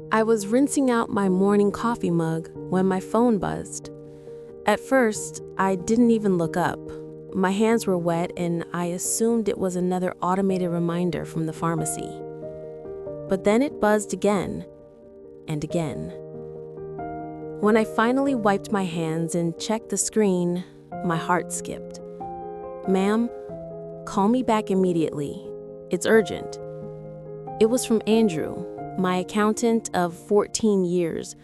I was rinsing out my morning coffee mug when my phone buzzed. At first, I didn't even look up. My hands were wet and I assumed it was another automated reminder from the pharmacy. But then it buzzed again and again. When I finally wiped my hands and checked the screen, my heart skipped. "Ma'am, call me back immediately. It's urgent." It was from Andrew, my accountant of 14 years,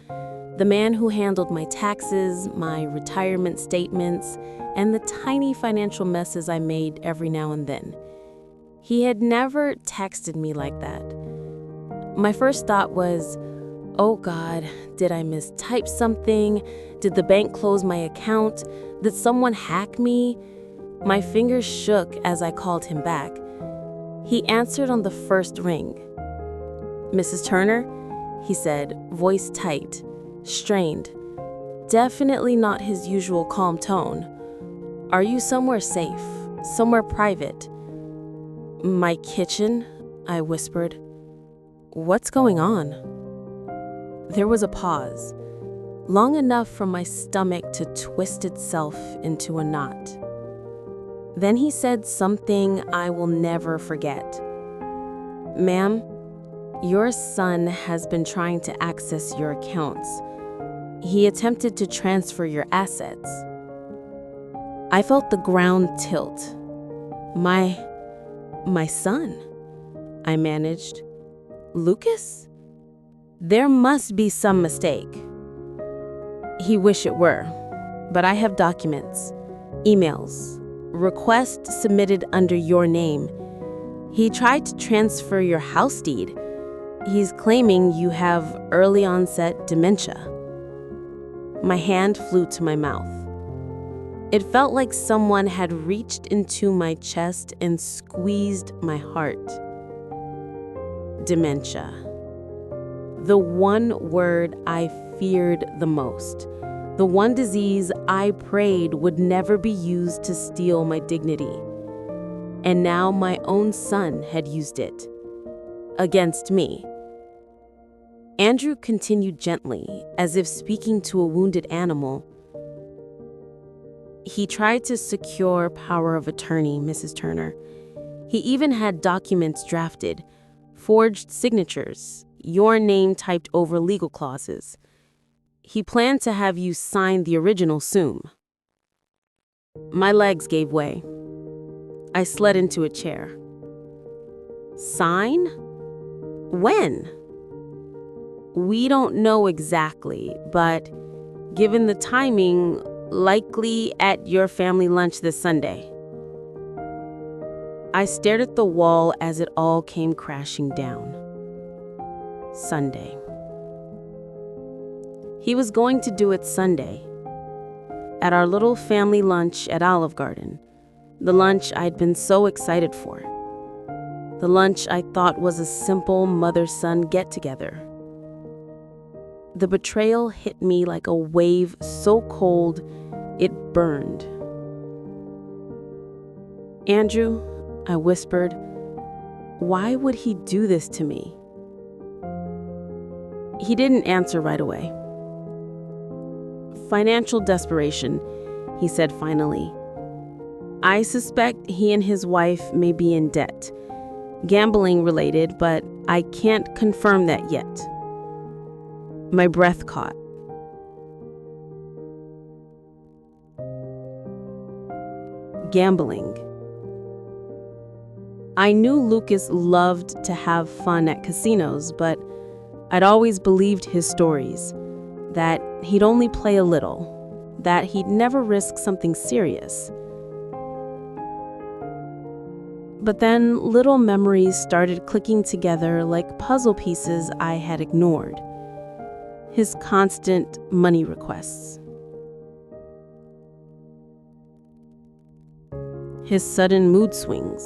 the man who handled my taxes, my retirement statements, and the tiny financial messes I made every now and then. He had never texted me like that. My first thought was, oh God, did I mistype something? Did the bank close my account? Did someone hack me? My fingers shook as I called him back. He answered on the first ring. "Mrs. Turner?" he said, voice tight, strained. Definitely not his usual calm tone. "Are you somewhere safe? Somewhere private?" "My kitchen," I whispered. "What's going on?" There was a pause, long enough for my stomach to twist itself into a knot. Then he said something I will never forget. "Ma'am, your son has been trying to access your accounts. He attempted to transfer your assets." I felt the ground tilt. My son," I managed. "Lucas? There must be some mistake." "He wish it were, but I have documents, emails, requests submitted under your name. He tried to transfer your house deed. He's claiming you have early onset dementia." My hand flew to my mouth. It felt like someone had reached into my chest and squeezed my heart. Dementia. The one word I feared the most. The one disease I prayed would never be used to steal my dignity. And now my own son had used it. Against me. Andrew continued gently, as if speaking to a wounded animal. "He tried to secure power of attorney, Mrs. Turner. He even had documents drafted, forged signatures, your name typed over legal clauses. He planned to have you sign the original soon." My legs gave way. I slid into a chair. "Sign? When?" "We don't know exactly, but given the timing, likely at your family lunch this Sunday." I stared at the wall as it all came crashing down. Sunday. He was going to do it Sunday. At our little family lunch at Olive Garden. The lunch I'd been so excited for. The lunch I thought was a simple mother-son get-together. The betrayal hit me like a wave so cold it burned. "Andrew," I whispered, "why would he do this to me?" He didn't answer right away. "Financial desperation," he said finally. "I suspect he and his wife may be in debt. Gambling related, but I can't confirm that yet." My breath caught. Gambling. I knew Lucas loved to have fun at casinos, but I'd always believed his stories, that he'd only play a little, that he'd never risk something serious. But then little memories started clicking together like puzzle pieces I had ignored. His constant money requests. His sudden mood swings.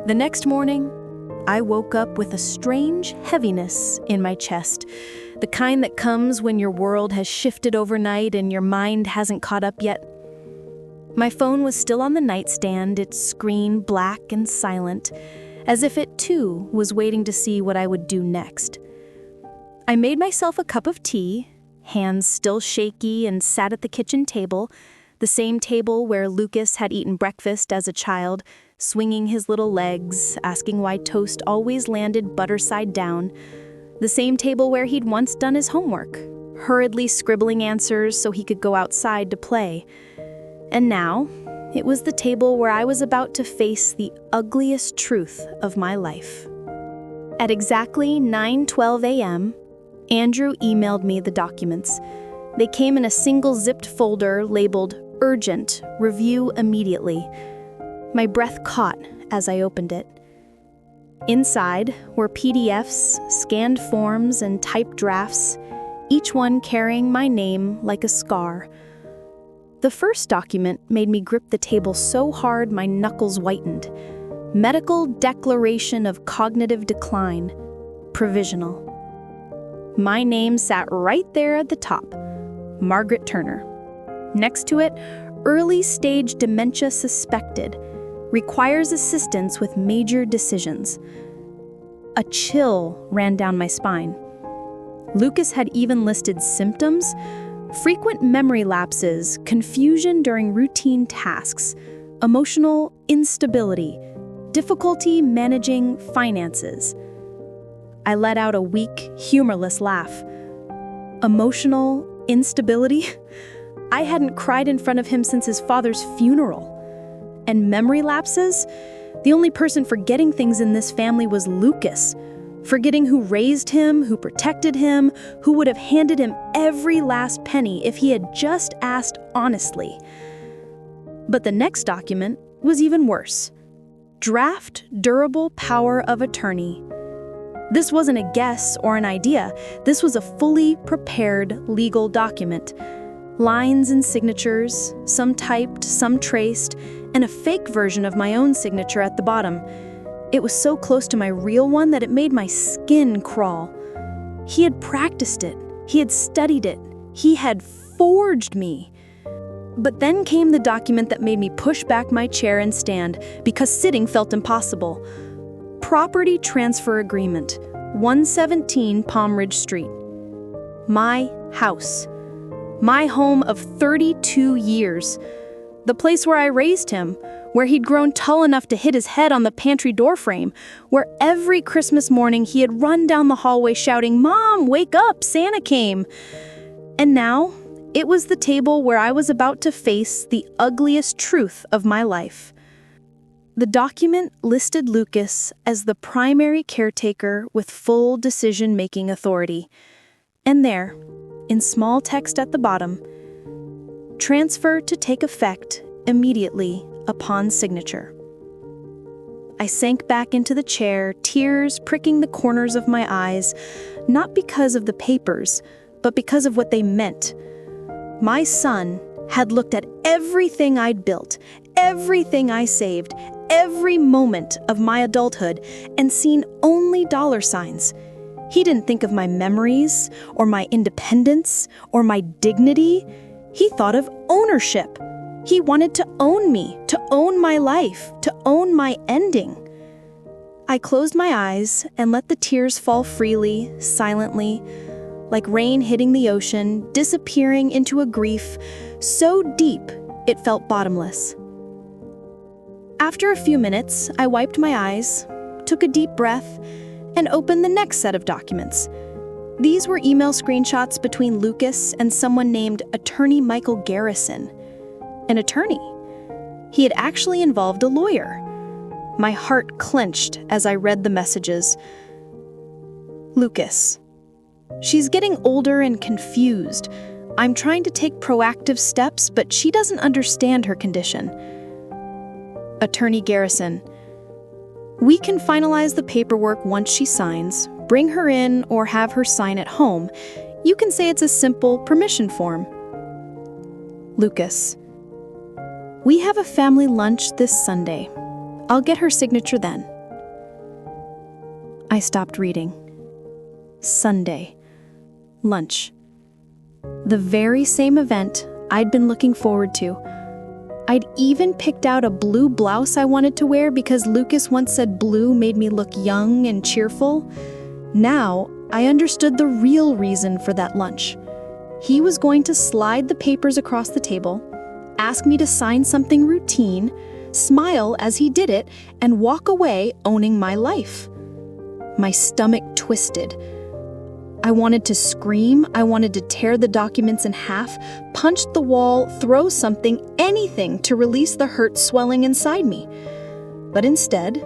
The next morning, I woke up with a strange heaviness in my chest, the kind that comes when your world has shifted overnight and your mind hasn't caught up yet. My phone was still on the nightstand, its screen black and silent, as if it too was waiting to see what I would do next. I made myself a cup of tea, hands still shaky, and sat at the kitchen table, the same table where Lucas had eaten breakfast as a child, swinging his little legs, asking why toast always landed butter side down, the same table where he'd once done his homework, hurriedly scribbling answers so he could go outside to play. And now, it was the table where I was about to face the ugliest truth of my life. At exactly 9:12 a.m., Andrew emailed me the documents. They came in a single zipped folder labeled Urgent, Review Immediately. My breath caught as I opened it. Inside were PDFs, scanned forms, and typed drafts, each one carrying my name like a scar. The first document made me grip the table so hard my knuckles whitened. Medical Declaration of Cognitive Decline. Provisional. My name sat right there at the top. Margaret Turner. Next to it, Early Stage Dementia Suspected. Requires assistance with major decisions. A chill ran down my spine. Lucas had even listed symptoms: frequent memory lapses, confusion during routine tasks, emotional instability, difficulty managing finances. I let out a weak, humorless laugh. Emotional instability? I hadn't cried in front of him since his father's funeral. And memory lapses? The only person forgetting things in this family was Lucas. Forgetting who raised him, who protected him, who would have handed him every last penny if he had just asked honestly. But the next document was even worse. Draft Durable Power of Attorney. This wasn't a guess or an idea. This was a fully prepared legal document. Lines and signatures, some typed, some traced, and a fake version of my own signature at the bottom. It was so close to my real one that it made my skin crawl. He had practiced it. He had studied it. He had forged me. But then came the document that made me push back my chair and stand because sitting felt impossible. Property Transfer Agreement, 117 Palm Ridge Street. My house. My home of 32 years. The place where I raised him, where he'd grown tall enough to hit his head on the pantry doorframe, where every Christmas morning he had run down the hallway shouting, "Mom, wake up, Santa came." And now, it was the table where I was about to face the ugliest truth of my life. The document listed Lucas as the primary caretaker with full decision-making authority. And there, in small text at the bottom, transfer to take effect immediately upon signature. I sank back into the chair, tears pricking the corners of my eyes, not because of the papers, but because of what they meant. My son had looked at everything I'd built, everything I saved, every moment of my adulthood, and seen only dollar signs. He didn't think of my memories, or my independence, or my dignity. He thought of ownership. He wanted to own me, to own my life, to own my ending. I closed my eyes and let the tears fall freely, silently, like rain hitting the ocean, disappearing into a grief so deep it felt bottomless. After a few minutes, I wiped my eyes, took a deep breath, and opened the next set of documents. These were email screenshots between Lucas and someone named Attorney Michael Garrison. An attorney. He had actually involved a lawyer. My heart clenched as I read the messages. Lucas. She's getting older and confused. I'm trying to take proactive steps, but she doesn't understand her condition. Attorney Garrison. We can finalize the paperwork once she signs, bring her in, or have her sign at home. You can say it's a simple permission form. Lucas. We have a family lunch this Sunday. I'll get her signature then. I stopped reading. Sunday. Lunch. The very same event I'd been looking forward to. I'd even picked out a blue blouse I wanted to wear because Lucas once said blue made me look young and cheerful. Now, I understood the real reason for that lunch. He was going to slide the papers across the table, ask me to sign something routine, smile as he did it, and walk away owning my life. My stomach twisted. I wanted to scream, I wanted to tear the documents in half, punch the wall, throw something, anything to release the hurt swelling inside me. But instead,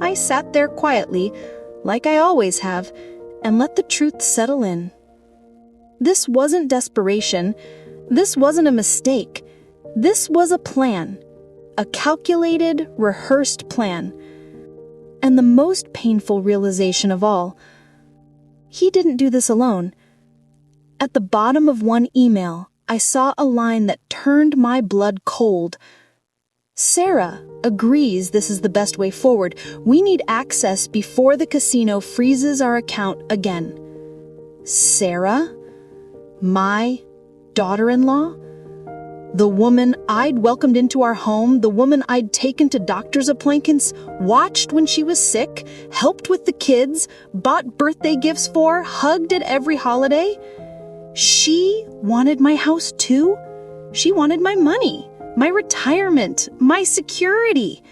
I sat there quietly, like I always have, and let the truth settle in. This wasn't desperation. This wasn't a mistake. This was a plan. A calculated, rehearsed plan. And the most painful realization of all, he didn't do this alone. At the bottom of one email, I saw a line that turned my blood cold. Sarah agrees this is the best way forward. We need access before the casino freezes our account again. Sarah? My daughter-in-law? The woman I'd welcomed into our home, the woman I'd taken to doctor's appointments, watched when she was sick, helped with the kids, bought birthday gifts for, hugged at every holiday. She wanted my house too. She wanted my money, my retirement, my security.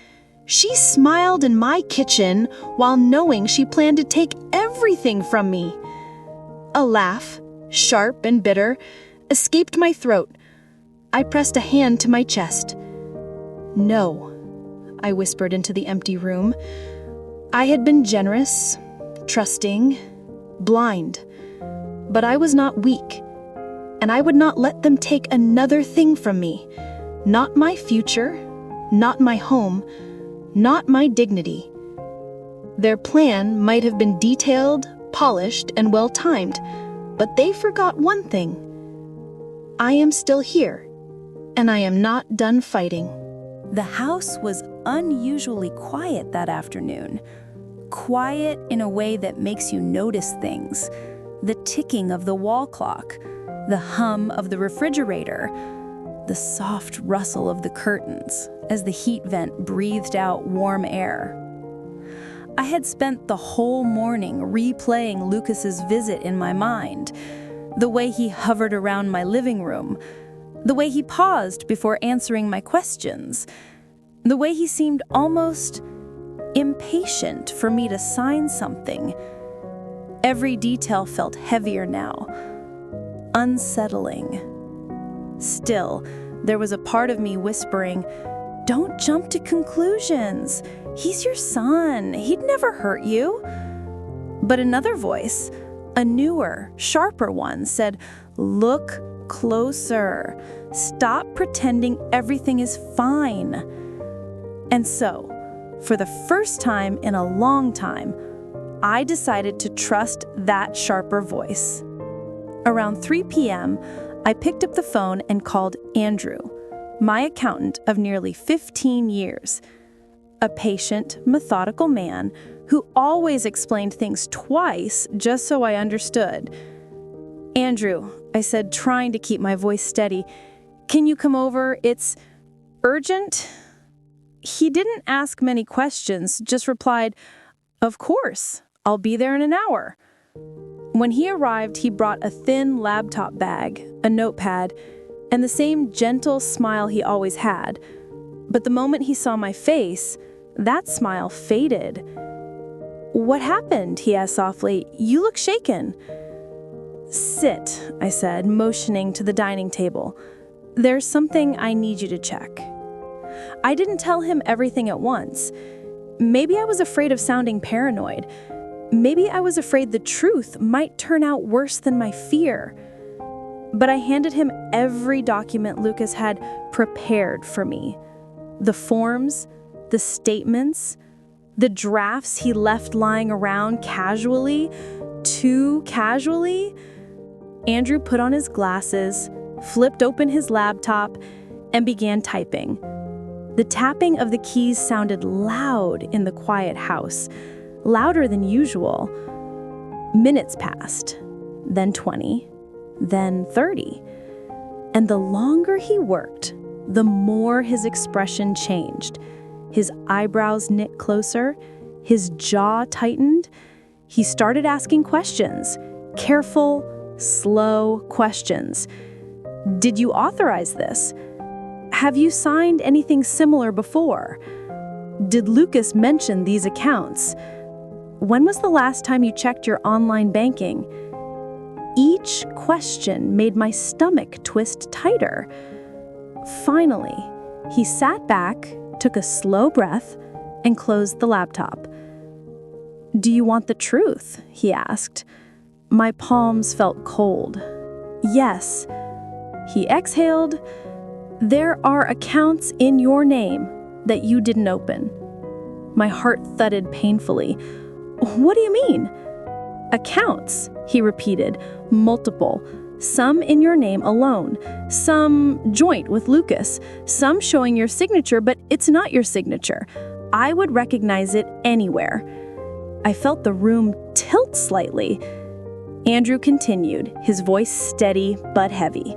She smiled in my kitchen while knowing she planned to take everything from me. A laugh, sharp and bitter, escaped my throat. I pressed a hand to my chest. No, I whispered into the empty room. I had been generous, trusting, blind, but I was not weak, and I would not let them take another thing from me. Not my future, not my home, not my dignity. Their plan might have been detailed, polished, and well-timed, but they forgot one thing. I am still here, and I am not done fighting. The house was unusually quiet that afternoon. Quiet in a way that makes you notice things. The ticking of the wall clock, the hum of the refrigerator, the soft rustle of the curtains as the heat vent breathed out warm air. I had spent the whole morning replaying Lucas's visit in my mind, the way he hovered around my living room, the way he paused before answering my questions, the way he seemed almost impatient for me to sign something. Every detail felt heavier now, unsettling. Still, there was a part of me whispering, "Don't jump to conclusions. He's your son. He'd never hurt you." But another voice, a newer, sharper one, said, "Look closer. Stop pretending everything is fine." And so, for the first time in a long time, I decided to trust that sharper voice. Around 3 p.m., I picked up the phone and called Andrew, my accountant of nearly 15 years. A patient, methodical man who always explained things twice just so I understood. "Andrew," I said, trying to keep my voice steady, "can you come over? It's urgent?" He didn't ask many questions, just replied, "Of course, I'll be there in an hour." When he arrived, he brought a thin laptop bag, a notepad, and the same gentle smile he always had. But the moment he saw my face, that smile faded. "What happened?" he asked softly. "You look shaken." "Sit," I said, motioning to the dining table. "There's something I need you to check." I didn't tell him everything at once. Maybe I was afraid of sounding paranoid. Maybe I was afraid the truth might turn out worse than my fear. But I handed him every document Lucas had prepared for me. The forms, the statements, the drafts he left lying around casually, too casually. Andrew put on his glasses, flipped open his laptop, and began typing. The tapping of the keys sounded loud in the quiet house, louder than usual. Minutes passed, then 20, then 30. And the longer he worked, the more his expression changed. His eyebrows knit closer, his jaw tightened. He started asking questions, careful, slow questions. Did you authorize this? Have you signed anything similar before? Did Lucas mention these accounts? When was the last time you checked your online banking? Each question made my stomach twist tighter. Finally, he sat back, took a slow breath, and closed the laptop. Do you want the truth? He asked. My palms felt cold. Yes. He exhaled. There are accounts in your name that you didn't open. My heart thudded painfully. What do you mean? Accounts, he repeated, multiple. Some in your name alone, some joint with Lucas, some showing your signature, but it's not your signature. I would recognize it anywhere. I felt the room tilt slightly. Andrew continued, his voice steady but heavy.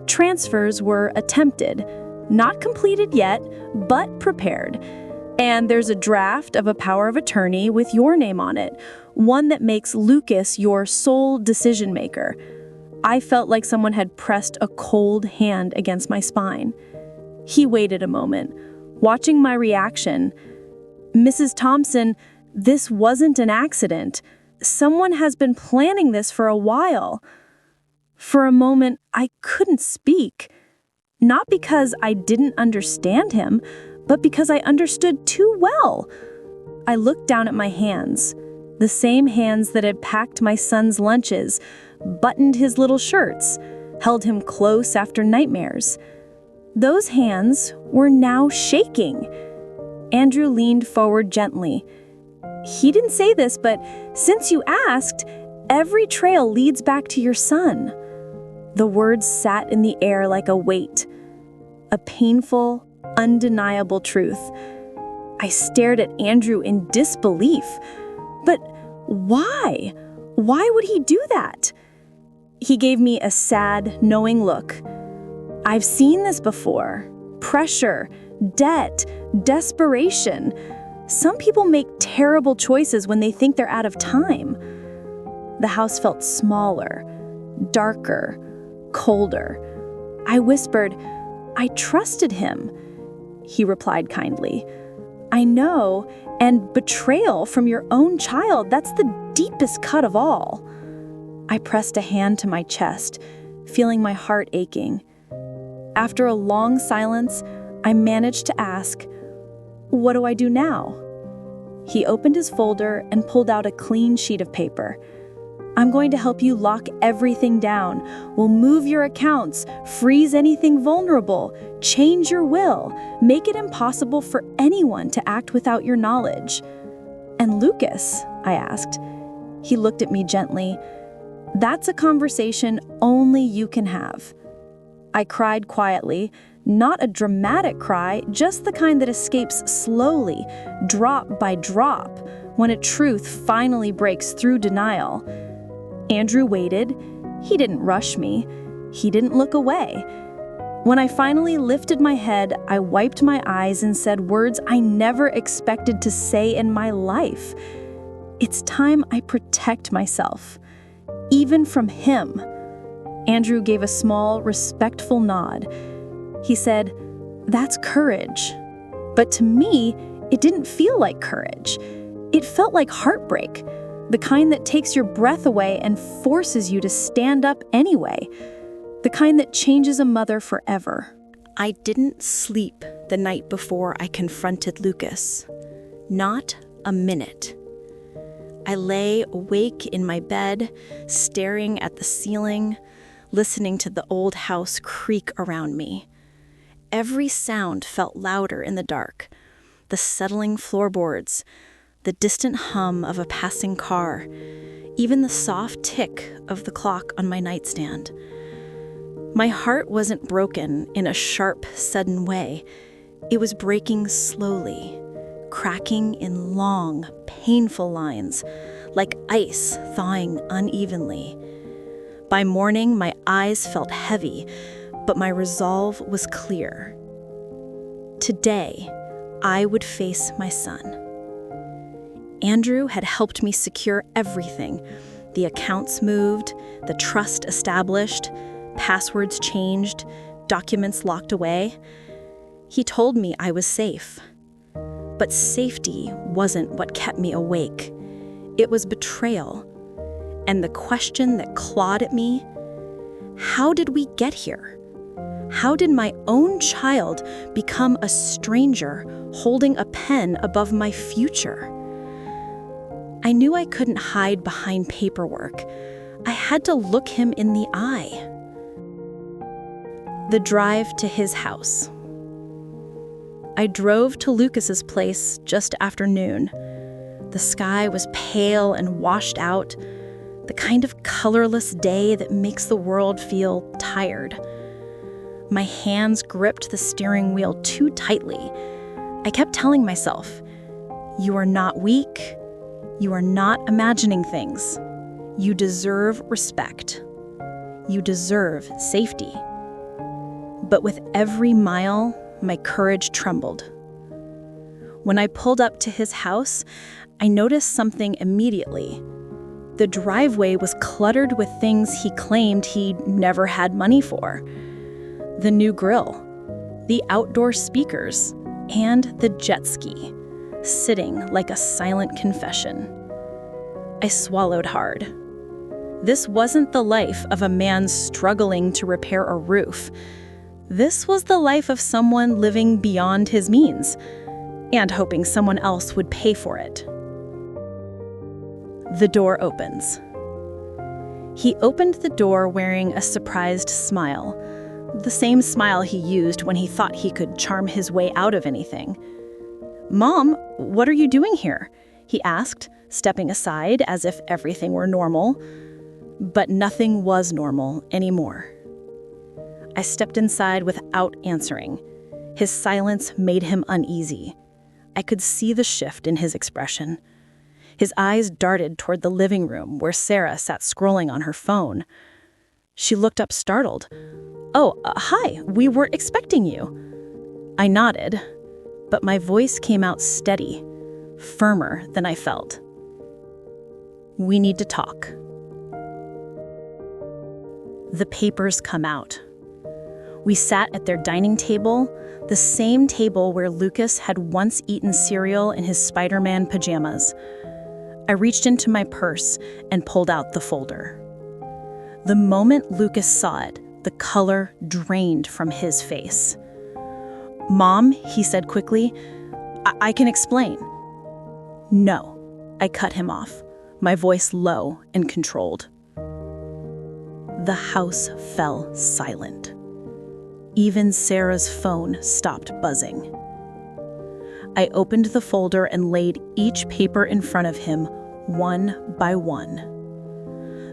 Transfers were attempted, not completed yet, but prepared. And there's a draft of a power of attorney with your name on it, one that makes Lucas your sole decision maker. I felt like someone had pressed a cold hand against my spine. He waited a moment, watching my reaction. Mrs. Thompson, this wasn't an accident. Someone has been planning this for a while. For a moment, I couldn't speak. Not because I didn't understand him, but because I understood too well. I looked down at my hands, the same hands that had packed my son's lunches, buttoned his little shirts, held him close after nightmares. Those hands were now shaking. Andrew leaned forward gently. He didn't say this, but since you asked, every trail leads back to your son. The words sat in the air like a weight, a painful, undeniable truth. I stared at Andrew in disbelief. But why? Why would he do that? He gave me a sad, knowing look. I've seen this before. Pressure, debt, desperation. Some people make terrible choices when they think they're out of time. The house felt smaller, darker, colder. I whispered, I trusted him. He replied kindly, I know, and betrayal from your own child, that's the deepest cut of all. I pressed a hand to my chest, feeling my heart aching. After a long silence, I managed to ask, what do I do now? He opened his folder and pulled out a clean sheet of paper. I'm going to help you lock everything down. We'll move your accounts, freeze anything vulnerable, change your will, make it impossible for anyone to act without your knowledge. And Lucas, I asked. He looked at me gently. That's a conversation only you can have. I cried quietly, not a dramatic cry, just the kind that escapes slowly, drop by drop, when a truth finally breaks through denial. Andrew waited. He didn't rush me. He didn't look away. When I finally lifted my head, I wiped my eyes and said words I never expected to say in my life. It's time I protect myself, even from him. Andrew gave a small, respectful nod. He said, that's courage. But to me, it didn't feel like courage. It felt like heartbreak. The kind that takes your breath away and forces you to stand up anyway. The kind that changes a mother forever. I didn't sleep the night before I confronted Lucas. Not a minute. I lay awake in my bed, staring at the ceiling, listening to the old house creak around me. Every sound felt louder in the dark. The settling floorboards, the distant hum of a passing car, even the soft tick of the clock on my nightstand. My heart wasn't broken in a sharp, sudden way. It was breaking slowly, cracking in long, painful lines, like ice thawing unevenly. By morning, my eyes felt heavy, but my resolve was clear. Today, I would face my son. Andrew had helped me secure everything. The accounts moved, the trust established, passwords changed, documents locked away. He told me I was safe. But safety wasn't what kept me awake. It was betrayal. And the question that clawed at me, how did we get here? How did my own child become a stranger holding a pen above my future? I knew I couldn't hide behind paperwork. I had to look him in the eye. The drive to his house. I drove to Lucas's place just after noon. The sky was pale and washed out, the kind of colorless day that makes the world feel tired. My hands gripped the steering wheel too tightly. I kept telling myself, "You are not weak. You are not imagining things. You deserve respect. You deserve safety." But with every mile, my courage trembled. When I pulled up to his house, I noticed something immediately. The driveway was cluttered with things he claimed he never had money for. The new grill, the outdoor speakers, and the jet ski, sitting like a silent confession. I swallowed hard. This wasn't the life of a man struggling to repair a roof. This was the life of someone living beyond his means, and hoping someone else would pay for it. The door opens. He opened the door wearing a surprised smile, the same smile he used when he thought he could charm his way out of anything. "Mom, what are you doing here?" he asked, stepping aside as if everything were normal. But nothing was normal anymore. I stepped inside without answering. His silence made him uneasy. I could see the shift in his expression. His eyes darted toward the living room where Sarah sat scrolling on her phone. She looked up startled. "Oh, hi, we were expecting you." I nodded, but my voice came out steady, firmer than I felt. "We need to talk." The papers come out. We sat at their dining table, the same table where Lucas had once eaten cereal in his Spider-Man pajamas. I reached into my purse and pulled out the folder. The moment Lucas saw it, the color drained from his face. "Mom," he said quickly, I can explain." "No," I cut him off, my voice low and controlled. The house fell silent. Even Sarah's phone stopped buzzing. I opened the folder and laid each paper in front of him, one by one.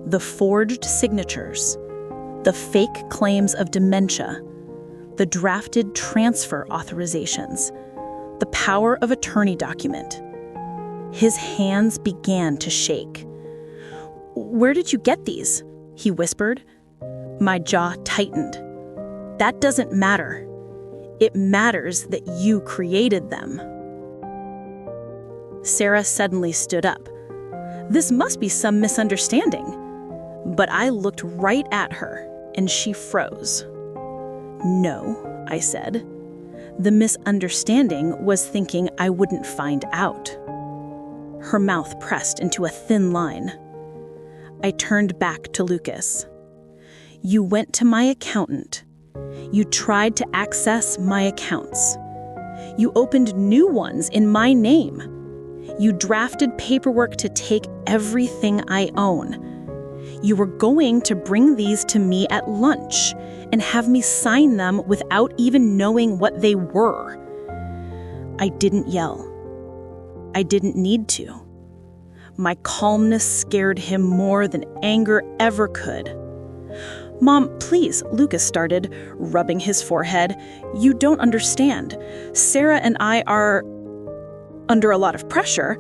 The forged signatures, the fake claims of dementia, the drafted transfer authorizations, the power of attorney document. His hands began to shake. "Where did you get these?" he whispered. My jaw tightened. "That doesn't matter. It matters that you created them." Sarah suddenly stood up. This must be some misunderstanding. But I looked right at her, and she froze. "No," I said. The misunderstanding was thinking I wouldn't find out. Her mouth pressed into a thin line. I turned back to Lucas. "You went to my accountant. You tried to access my accounts. You opened new ones in my name. You drafted paperwork to take everything I own. You were going to bring these to me at lunch and have me sign them without even knowing what they were." I didn't yell. I didn't need to. My calmness scared him more than anger ever could. "Mom, please," Lucas started, rubbing his forehead. "You don't understand. Sarah and I are..." under a lot of pressure.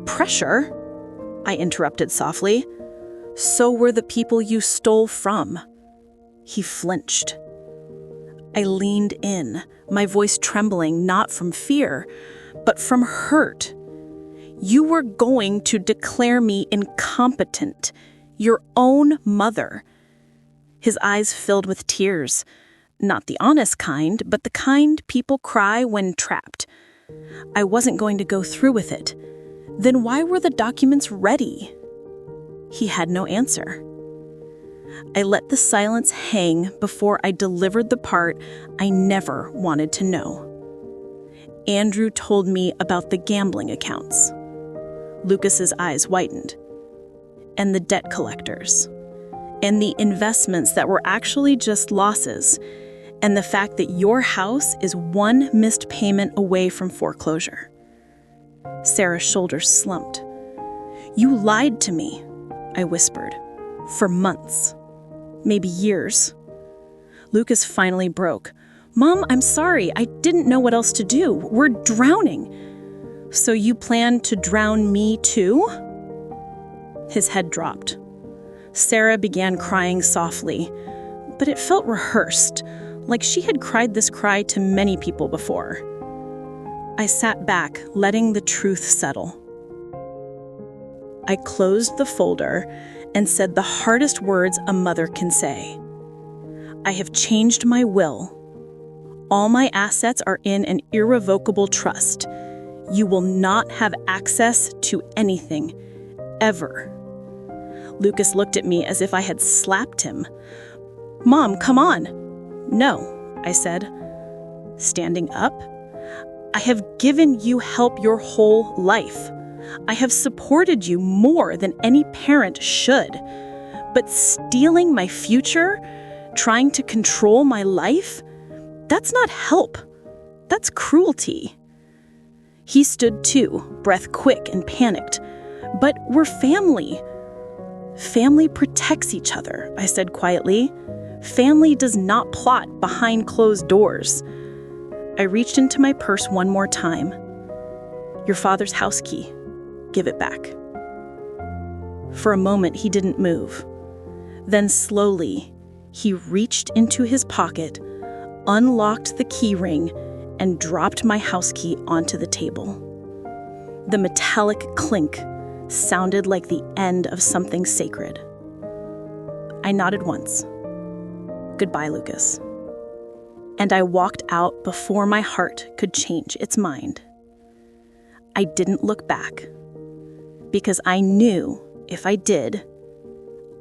Pressure? I interrupted softly. So were the people you stole from. He flinched. I leaned in, my voice trembling not from fear, but from hurt. You were going to declare me incompetent, your own mother. His eyes filled with tears, not the honest kind, but the kind people cry when trapped. I wasn't going to go through with it. Then why were the documents ready? He had no answer. I let the silence hang before I delivered the part I never wanted to know. Andrew told me about the gambling accounts. Lucas's eyes widened. And the debt collectors. And the investments that were actually just losses. And the fact that your house is one missed payment away from foreclosure. Sarah's shoulders slumped. You lied to me, I whispered, for months, maybe years. Lucas finally broke. Mom, I'm sorry, I didn't know what else to do. We're drowning. So you plan to drown me too? His head dropped. Sarah began crying softly, but it felt rehearsed, like she had cried this cry to many people before. I sat back, letting the truth settle. I closed the folder and said the hardest words a mother can say. I have changed my will. All my assets are in an irrevocable trust. You will not have access to anything, ever. Lucas looked at me as if I had slapped him. Mom, come on. No, I said, standing up. I have given you help your whole life. I have supported you more than any parent should. But stealing my future, trying to control my life, that's not help. That's cruelty. He stood too, breath quick and panicked. But we're family. Family protects each other, I said quietly. Family does not plot behind closed doors. I reached into my purse one more time. Your father's house key. Give it back. For a moment, he didn't move. Then slowly, he reached into his pocket, unlocked the key ring, and dropped my house key onto the table. The metallic clink sounded like the end of something sacred. I nodded once. Goodbye, Lucas. And I walked out before my heart could change its mind. I didn't look back, because I knew if I did,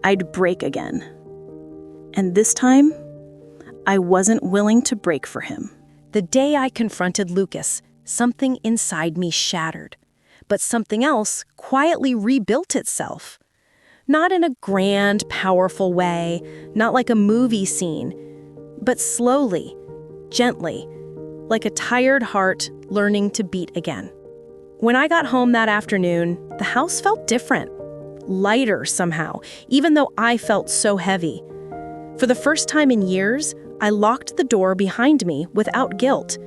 I'd break again. And this time, I wasn't willing to break for him. The day I confronted Lucas, something inside me shattered, but something else quietly rebuilt itself. Not in a grand, powerful way, not like a movie scene, but slowly, gently, like a tired heart learning to beat again. When I got home that afternoon, the house felt different, lighter somehow, even though I felt so heavy. For the first time in years, I locked the door behind me without guilt,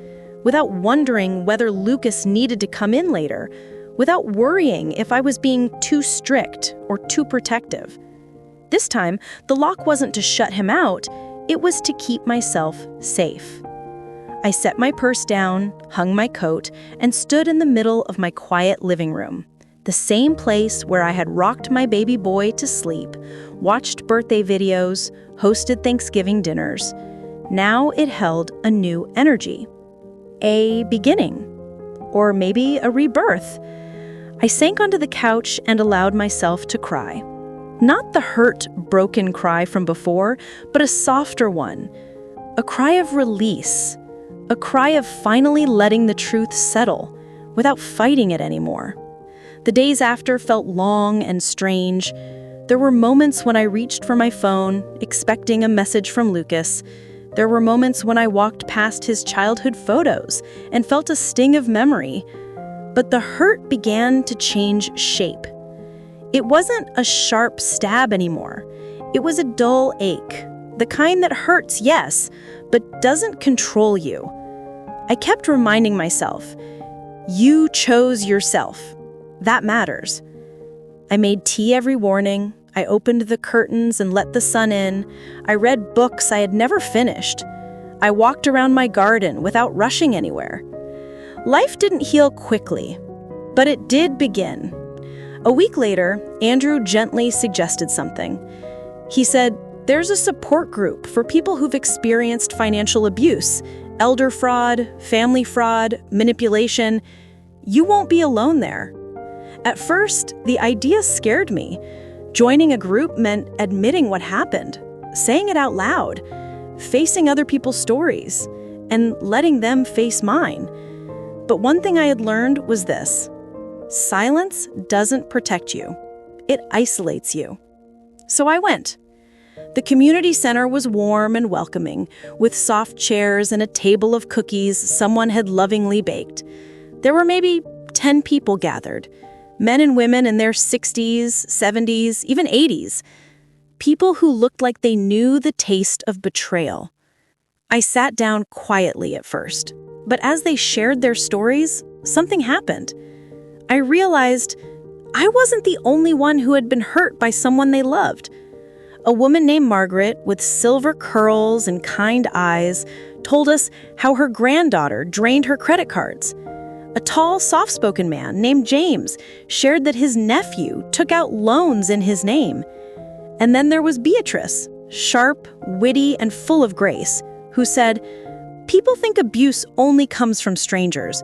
without wondering whether Lucas needed to come in later, without worrying if I was being too strict or too protective. This time, the lock wasn't to shut him out, it was to keep myself safe. I set my purse down, hung my coat, and stood in the middle of my quiet living room, the same place where I had rocked my baby boy to sleep, watched birthday videos, hosted Thanksgiving dinners. Now it held a new energy, a beginning, or maybe a rebirth. I sank onto the couch and allowed myself to cry. Not the hurt, broken cry from before, but a softer one, a cry of release. A cry of finally letting the truth settle, without fighting it anymore. The days after felt long and strange. There were moments when I reached for my phone, expecting a message from Lucas. There were moments when I walked past his childhood photos and felt a sting of memory. But the hurt began to change shape. It wasn't a sharp stab anymore. It was a dull ache. The kind that hurts, yes, but doesn't control you. I kept reminding myself, You chose yourself. That matters. I made tea every morning. I opened the curtains and let the sun in. I read books I had never finished. I walked around my garden without rushing anywhere. Life didn't heal quickly, but it did begin. A week later, Andrew gently suggested something. He said, "There's a support group for people who've experienced financial abuse, elder fraud, family fraud, manipulation. You won't be alone there." At first, the idea scared me. Joining a group meant admitting what happened, saying it out loud, facing other people's stories, and letting them face mine. But one thing I had learned was this: silence doesn't protect you. It isolates you. So I went. The community center was warm and welcoming, with soft chairs and a table of cookies someone had lovingly baked. There were maybe 10 people gathered, men and women in their 60s, 70s, even 80s. People who looked like they knew the taste of betrayal. I sat down quietly at first, but as they shared their stories, something happened. I realized I wasn't the only one who had been hurt by someone they loved. A woman named Margaret, with silver curls and kind eyes, told us how her granddaughter drained her credit cards. A tall, soft-spoken man named James shared that his nephew took out loans in his name. And then there was Beatrice, sharp, witty, and full of grace, who said, "People think abuse only comes from strangers.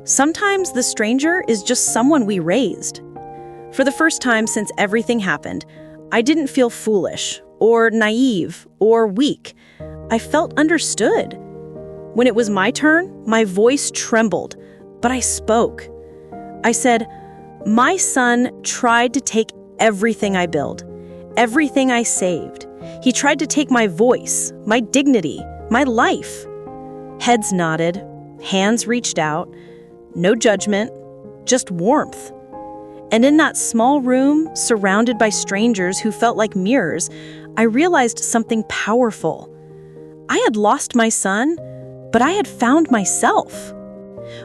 Sometimes the stranger is just someone we raised." For the first time since everything happened, I didn't feel foolish, or naive, or weak. I felt understood. When it was my turn, my voice trembled, but I spoke. I said, "My son tried to take everything I built, everything I saved. He tried to take my voice, my dignity, my life." Heads nodded, hands reached out. No judgment, just warmth. And in that small room, surrounded by strangers who felt like mirrors, I realized something powerful. I had lost my son, but I had found myself.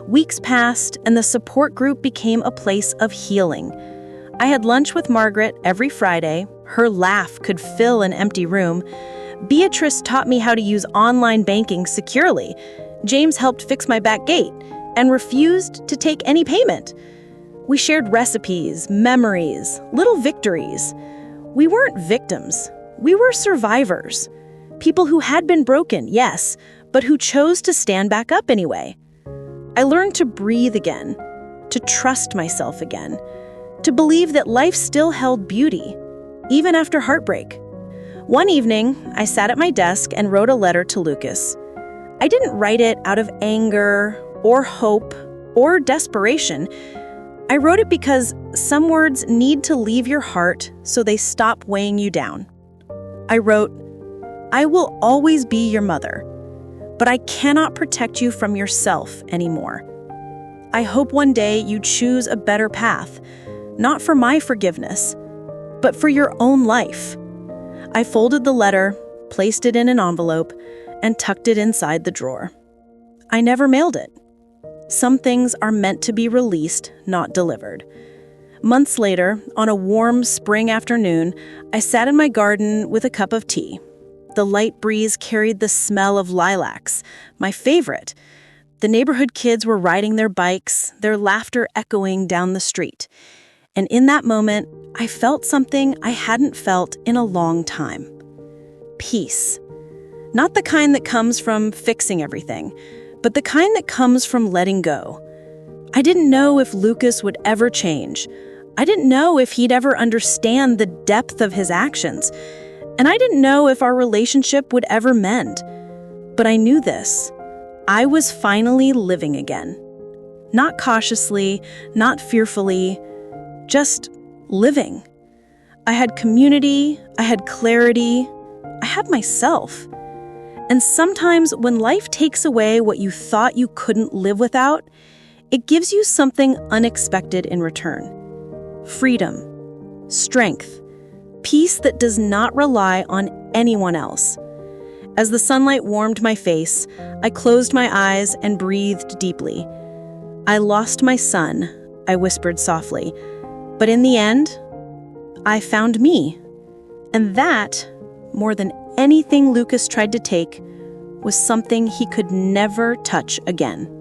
Weeks passed, and the support group became a place of healing. I had lunch with Margaret every Friday. Her laugh could fill an empty room. Beatrice taught me how to use online banking securely. James helped fix my back gate and refused to take any payment. We shared recipes, memories, little victories. We weren't victims. We were survivors. People who had been broken, yes, but who chose to stand back up anyway. I learned to breathe again, to trust myself again, to believe that life still held beauty, even after heartbreak. One evening, I sat at my desk and wrote a letter to Lucas. I didn't write it out of anger or hope or desperation. I wrote it because some words need to leave your heart so they stop weighing you down. I wrote, "I will always be your mother, but I cannot protect you from yourself anymore. I hope one day you choose a better path, not for my forgiveness, but for your own life." I folded the letter, placed it in an envelope, and tucked it inside the drawer. I never mailed it. Some things are meant to be released, not delivered. Months later, on a warm spring afternoon, I sat in my garden with a cup of tea. The light breeze carried the smell of lilacs, my favorite. The neighborhood kids were riding their bikes, their laughter echoing down the street. And in that moment, I felt something I hadn't felt in a long time. Peace. Not the kind that comes from fixing everything, but the kind that comes from letting go. I didn't know if Lucas would ever change. I didn't know if he'd ever understand the depth of his actions. And I didn't know if our relationship would ever mend. But I knew this. I was finally living again. Not cautiously, not fearfully, just living. I had community, I had clarity, I had myself. And sometimes when life takes away what you thought you couldn't live without, it gives you something unexpected in return. Freedom, strength, peace that does not rely on anyone else. As the sunlight warmed my face, I closed my eyes and breathed deeply. I lost my son, I whispered softly. But in the end, I found me. And that, more than anything Lucas tried to take, was something he could never touch again.